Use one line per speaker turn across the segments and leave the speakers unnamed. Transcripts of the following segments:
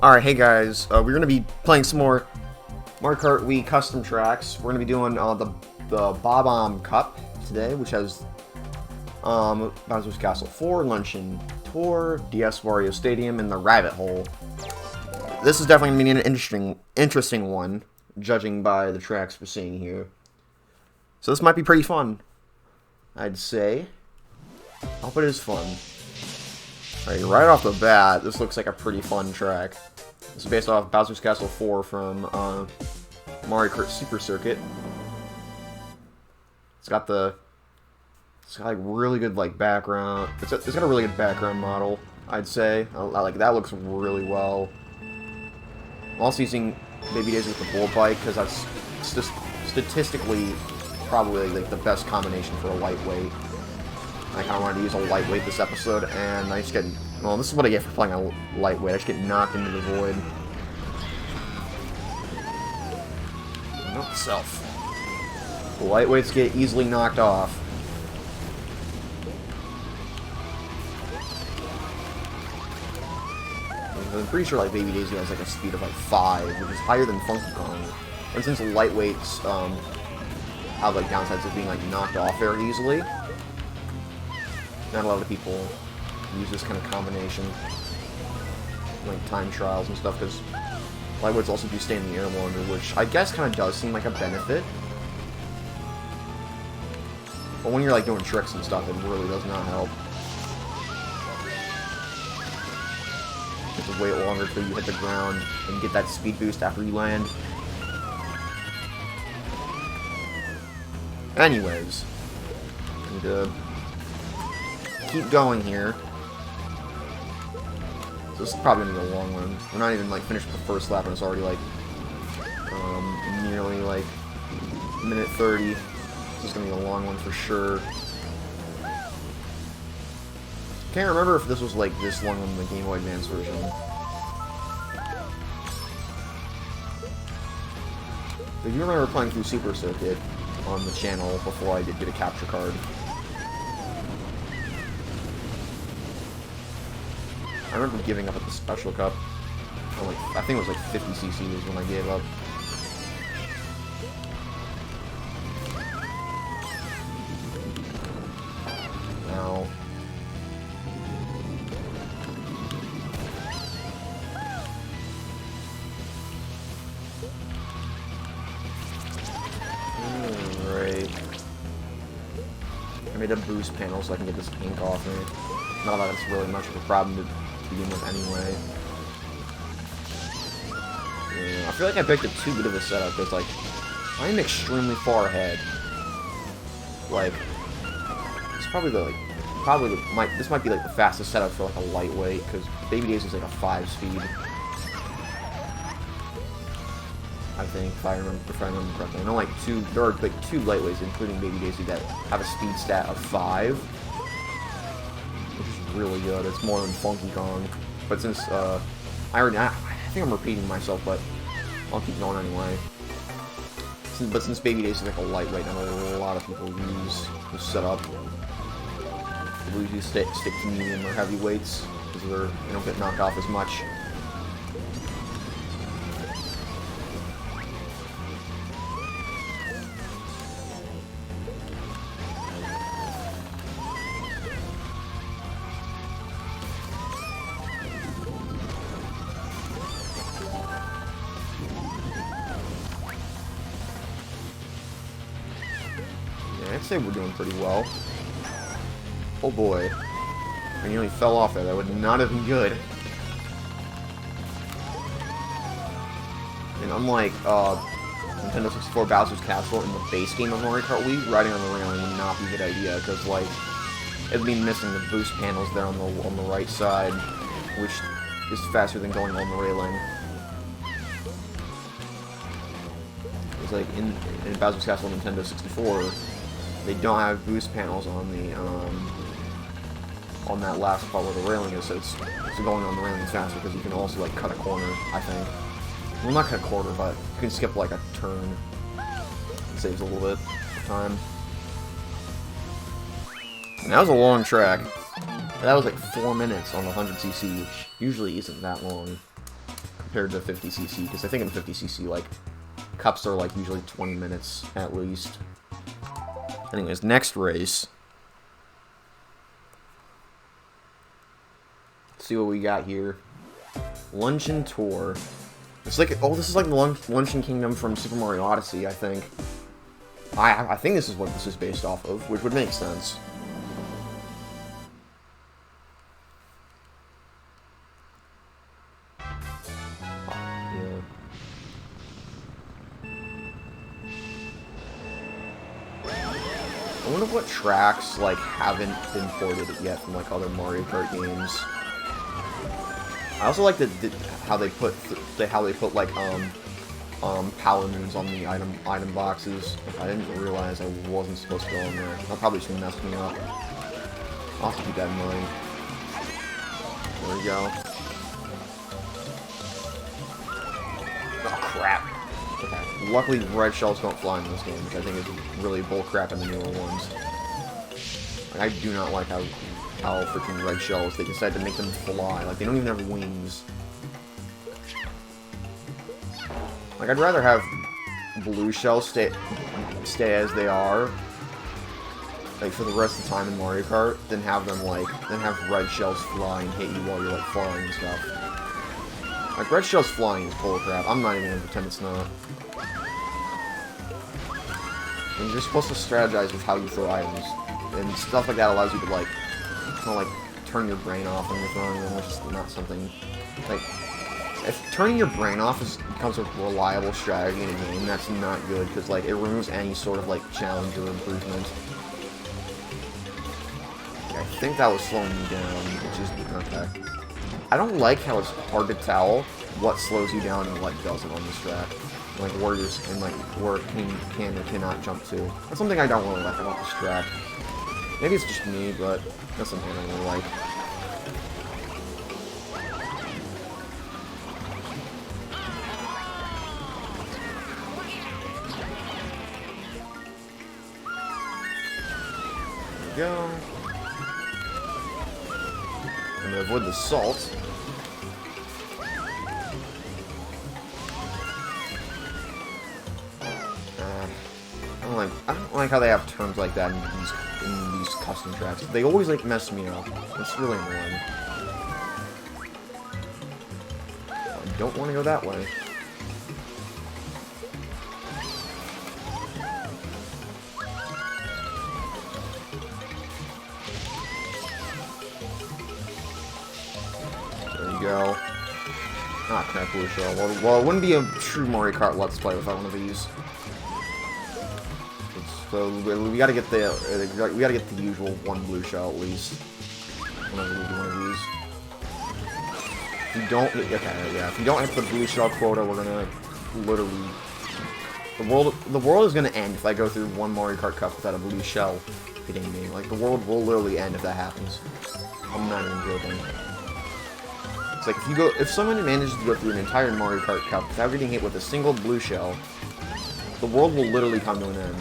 Alright, hey guys, we're going to be playing some more Mario Kart Wii custom tracks. We're going to be doing the Bob-omb Cup today, which has Bowser's Castle 4, Luncheon Tour, DS Wario Stadium, and the Rabbit Hole. This is definitely going to be an interesting one, judging by the tracks we're seeing here. So this might be pretty fun, I'd say. I hope it is fun. Alright, right off the bat, this looks like a pretty fun track. This is based off Bowser's Castle 4 from Mario Kart Super Circuit. It's got like really good like background. It's got a really good background model, I'd say. I like that looks really well. I'm also using Baby Daisy with the bull bike because that's statistically probably like the best combination for a lightweight. I kind of wanted to use a lightweight this episode, and I just get... Well, this is what I get for playing a lightweight. I just get knocked into the void. Not self. The lightweights get easily knocked off. I'm pretty sure like Baby Daisy has like a speed of like 5, which is higher than Funky Kong. And since lightweights have like downsides of being like knocked off very easily, not a lot of people use this kind of combination, like time trials and stuff, because lightweights also do stay in the air longer, which I guess kind of does seem like a benefit. But when you're like doing tricks and stuff, it really does not help. You have to wait longer till you hit the ground and get that speed boost after you land. Anyways, I need to keep going here. So this is probably gonna be a long one. We're not even like finished the first lap and it's already like nearly like minute 30. This is gonna be a long one for sure. Can't remember if this was like this long on the Game Boy Advance version. If you remember playing through Super Circuit on the channel before I did get a capture card. I remember giving up at the Special Cup. I think it was like 50 cc's when I gave up. Now... Alright. I made a boost panel so I can get this ink off me. Not that it's really much of a problem to begin with anyway. Yeah, I feel like I picked a too good of a setup because, like, I'm extremely far ahead. Like, it's probably the, this might be, like, the fastest setup for, like, a lightweight, because Baby Daisy is, like, a 5-speed. I think, if I remember correctly. I know, like, there are, like, 2 lightweights, including Baby Daisy, that have a speed stat of 5. Which is really good. It's more than Funky Kong. But since, I think I'm repeating myself, but I'll keep going anyway. Since Baby Daisy is like a lightweight, not a lot of people use this setup. People usually stick to medium or heavy weights, because they don't get knocked off as much. I'd say we're doing pretty well. Oh boy. I nearly fell off there. That would not have been good. And unlike Nintendo 64 Bowser's Castle in the base game of Mario Kart Wii, riding on the railing would not be a good idea, because like it'd be missing the boost panels there on the right side, which is faster than going on the railing. It's like in Bowser's Castle Nintendo 64. They don't have boost panels on the on that last part where the railing is, so going on the railing is faster because you can also like cut a corner, I think. Well, not cut a corner, but you can skip like a turn. It saves a little bit of time. And that was a long track. That was like 4 minutes on the 100cc, which usually isn't that long. compared to 50cc, because I think in 50cc, like, cups are, like, usually 20 minutes at least. Anyways, next race. Let's see what we got here. Luncheon Tour. It's like, oh, this is like the Luncheon Kingdom from Super Mario Odyssey, I think. I think this is what this is based off of, which would make sense. Yeah. I wonder what tracks, like, haven't been ported yet from, like, other Mario Kart games. I also like how they put like power moves on the item boxes. I didn't realize I wasn't supposed to go in there. That probably just messed me up. I'll have to keep that in mind. There we go. Oh crap. Okay. Luckily red shells don't fly in this game, which I think is really bullcrap in the newer ones. Like, I do not like how freaking red shells, they decide to make them fly. Like, they don't even have wings. Like, I'd rather have blue shells stay as they are, like, for the rest of the time in Mario Kart, than have them, like, red shells fly and hit you while you're, like, flying and stuff. Like, red shells flying is bullcrap. I'm not even gonna pretend it's not. And you're supposed to strategize with how you throw items. And stuff like that allows you to, like, kind of, like, turn your brain off when you're throwing them, which is not something, like, if turning your brain off becomes a reliable strategy in a game, that's not good, because, like, it removes any sort of, like, challenge or improvement. Okay, I think that was slowing me down, which is, okay. I don't like how it's hard to tell what slows you down and what doesn't on this track. Like, warriors, and, like, where it can or cannot jump to. That's something I don't really like about this track. Maybe it's just me, but that's something I don't really like. There we go. I'm gonna avoid the salt. I don't like how they have terms like that in these custom tracks. They always, like, mess me up. It's really annoying. I don't want to go that way. There you go. Ah, crap, blue shell. Well, it wouldn't be a true Mario Kart Let's Play without one of these. So we gotta get the usual one blue shell at least. Whenever we do one of these. If you don't, okay, yeah. If you don't hit the blue shell quota, we're gonna literally the world is gonna end if I go through one Mario Kart Cup without a blue shell hitting me. Like, the world will literally end if that happens. I'm not even joking. It's like if someone manages to go through an entire Mario Kart Cup without getting hit with a single blue shell, the world will literally come to an end.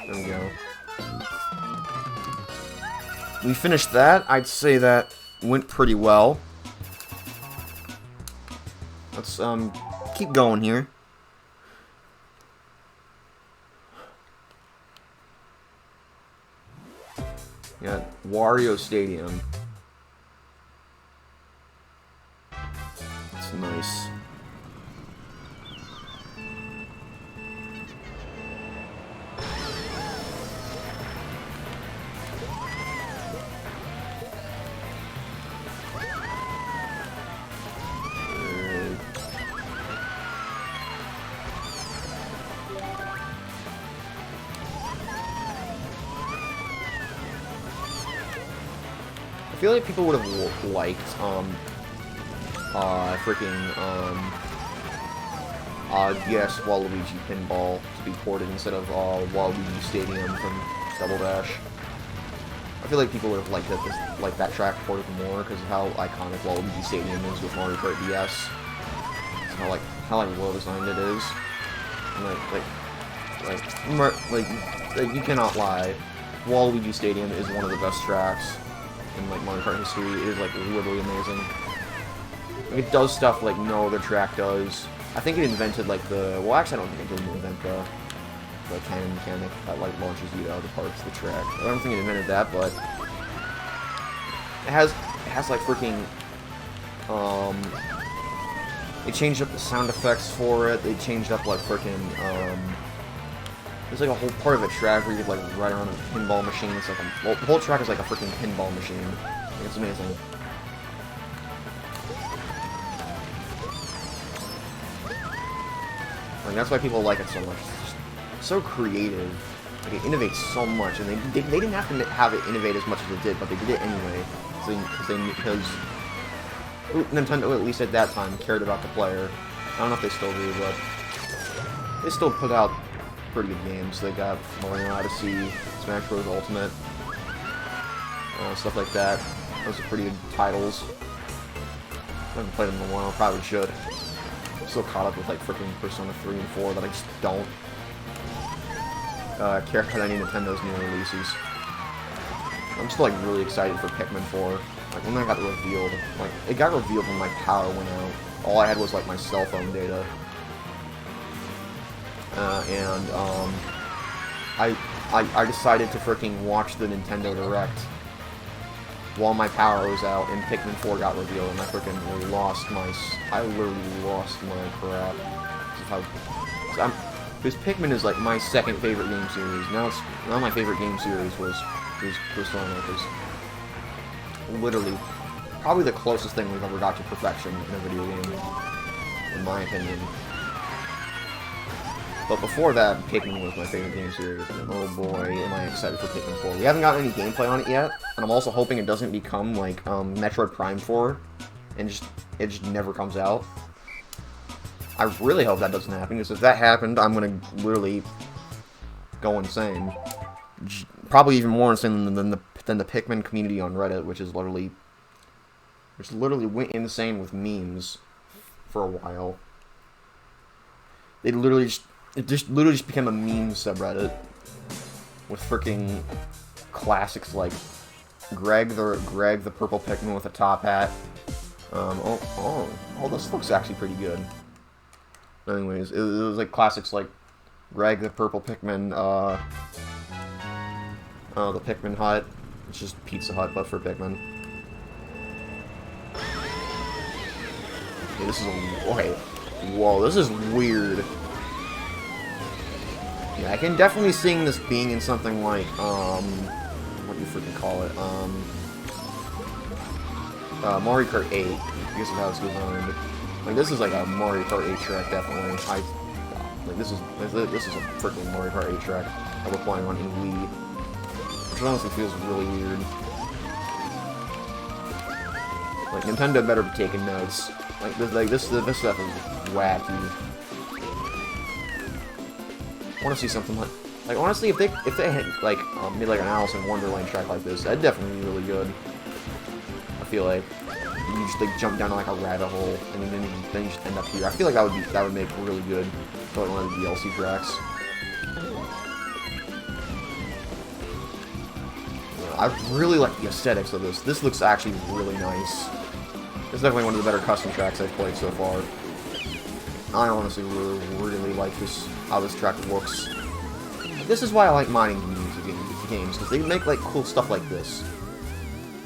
There we go. We finished that. I'd say that went pretty well. Let's keep going here. Got Wario Stadium. That's nice. I feel like people would have liked, yes, Waluigi Pinball to be ported instead of, Waluigi Stadium from Double Dash. I feel like people would have liked that track ported more because of how iconic Waluigi Stadium is with Mario Kart DS. It's how well designed it is. And you cannot lie. Waluigi Stadium is one of the best tracks in, like, Mario Kart history. It is, like, literally amazing. Like, it does stuff like no other track does. I think it invented like the... Well, actually, I don't think it didn't invent the cannon mechanic that like launches you to other parts of the track. I don't think it invented that, but it has like freaking they changed up the sound effects for it. They changed up like freaking there's like a whole part of a track where you could like ride around a pinball machine. It's like well, the whole track is like a freaking pinball machine. Like, it's amazing. Like, that's why people like it so much. It's just so creative. Like, it innovates so much, and they didn't have to have it innovate as much as it did, but they did it anyway. Because Nintendo, at least at that time, cared about the player. I don't know if they still do, but they still put out pretty good games. They got Mario Odyssey, Smash Bros. Ultimate, stuff like that. Those are pretty good titles. I haven't played them in a while. Probably should. I'm still caught up with like freaking Persona 3 and 4 that I just don't care about any Nintendo's new releases. I'm still like really excited for Pikmin 4. Like when that got revealed, like it got revealed when my power went out. All I had was like my cell phone data, I decided to freaking watch the Nintendo Direct while my power was out, and Pikmin 4 got revealed, and I freaking lost my... I literally lost my crap. Because Pikmin is like my second favorite game series. Now my favorite game series was Persona, because literally probably the closest thing we've ever got to perfection in a video game, in my opinion. But before that, Pikmin was my favorite game series, and oh boy, am I excited for Pikmin 4. We haven't gotten any gameplay on it yet, and I'm also hoping it doesn't become like Metroid Prime 4, and it just never comes out. I really hope that doesn't happen, because if that happened, I'm gonna literally go insane. Probably even more insane than the Pikmin community on Reddit, which literally went insane with memes for a while. It literally just became a meme subreddit with freaking classics like Greg the purple Pikmin with a top hat. This looks actually pretty good. Anyways, it was like classics like Greg the purple Pikmin, the Pikmin hut. It's just Pizza Hut, but for Pikmin. Okay, this is whoa, this is weird. Yeah, I can definitely see this being in something like, what do you freaking call it? Mario Kart 8, because of how it's designed. Like, this is like a Mario Kart 8 track, definitely. Like, this is a freaking Mario Kart 8 track that we're playing on in Wii. Which honestly feels really weird. Like, Nintendo better be taking notes. This stuff is wacky. I want to see something like honestly, if they had like made like an Alice in Wonderland track like this, that'd definitely be really good. I feel like you just like jump down to like a rabbit hole and then you just end up here. I feel like that would make really good for like one of the DLC tracks. I really like the aesthetics of this. This looks actually really nice. It's definitely one of the better custom tracks I've played so far. I honestly really like this, how this track looks. This is why I like modding games, because they make like cool stuff like this.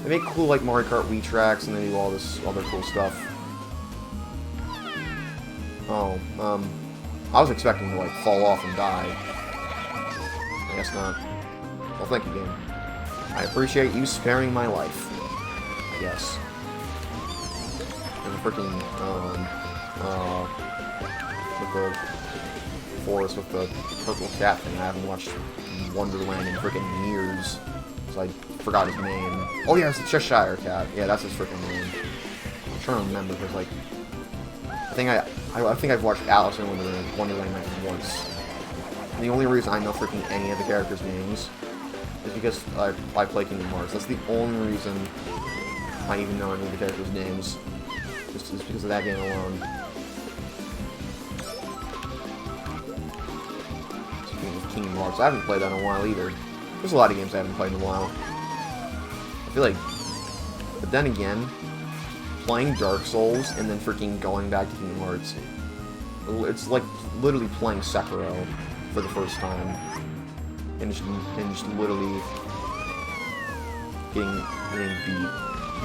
They make cool like Mario Kart Wii tracks, and they do all this other cool stuff. Oh, I was expecting to like fall off and die. I guess not. Well, thank you, game. I appreciate you sparing my life. I guess. There's a freaking with the forest with the purple cat thing. I haven't watched Wonderland in freaking years, so I forgot his name. Oh yeah, it's the Cheshire Cat. Yeah, that's his freaking name. I'm trying to remember, because like I think I've watched Alice in Wonderland like once. And the only reason I know freaking any of the characters' names is because I play Kingdom Hearts. That's the only reason I even know any of the characters' names. Just because of that game alone. Kingdom Hearts. I haven't played that in a while either. There's a lot of games I haven't played in a while. I feel like, but then again, playing Dark Souls and then freaking going back to Kingdom Hearts. It's like literally playing Sekiro for the first time, and just literally getting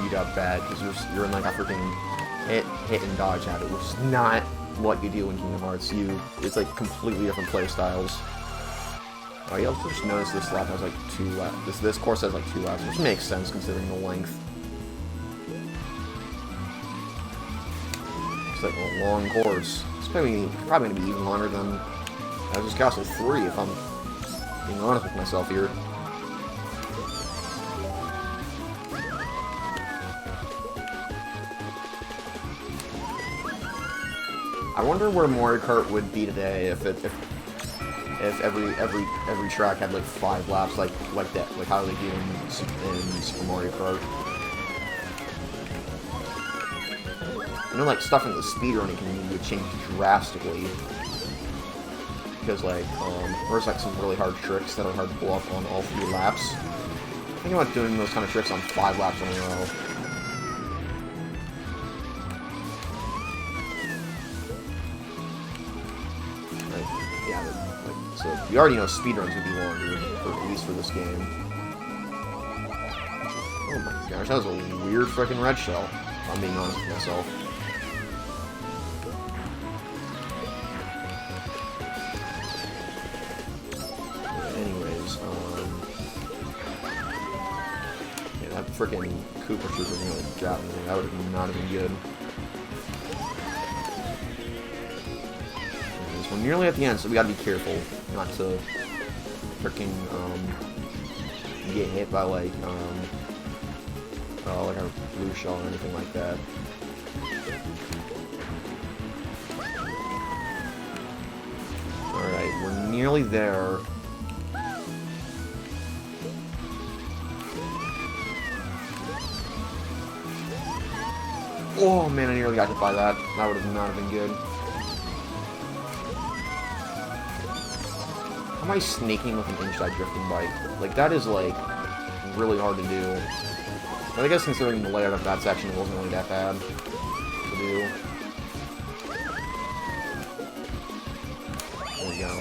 beat up bad because you're in like a freaking hit and dodge habit, which is not what you do in Kingdom Hearts. It's like completely different play styles. Oh, you also just noticed this lap has like 2 laps. This course has like 2 laps, which makes sense considering the length. It's like a long course. It's probably gonna be even longer than Bowser's Castle 3 if I'm being honest with myself here. I wonder where Mario Kart would be today if every track had like 5 laps like that, like how they do in Super Mario Kart. I know like stuff in the speedrunning community would change drastically because like there's like some really hard tricks that are hard to pull off on all 3 laps. Think about doing those kind of tricks on 5 laps in a row. So you already know speedruns would be longer, at least for this game. Oh my gosh, that was a weird freaking red shell, if I'm being honest with myself. Anyways, yeah, that freaking Koopa Trooper nearly got me. That would have not been good. We're nearly at the end, so we gotta be careful not to freaking get hit by like a blue shell or anything like that. Alright, we're nearly there. Oh man, I nearly got hit by that. That would have not been good. How am I snaking with an inside drifting bike? Like, that is, like, really hard to do. But I guess considering the layout of that section, it wasn't really that bad to do. There we go.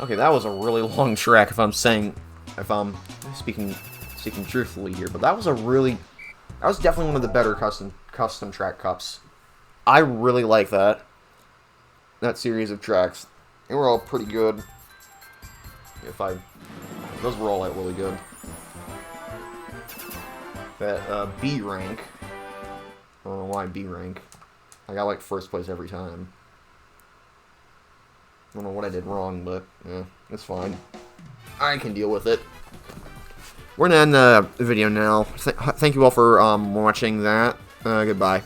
Okay, that was a really long track, if I'm speaking truthfully here, but that was definitely one of the better custom track cups. I really like that series of tracks. They were all pretty good. Those were all really good. That B rank. I don't know why B rank. I got like first place every time. I don't know what I did wrong, but yeah, it's fine. I can deal with it. We're gonna end the video now. Thank you all for watching that. Goodbye.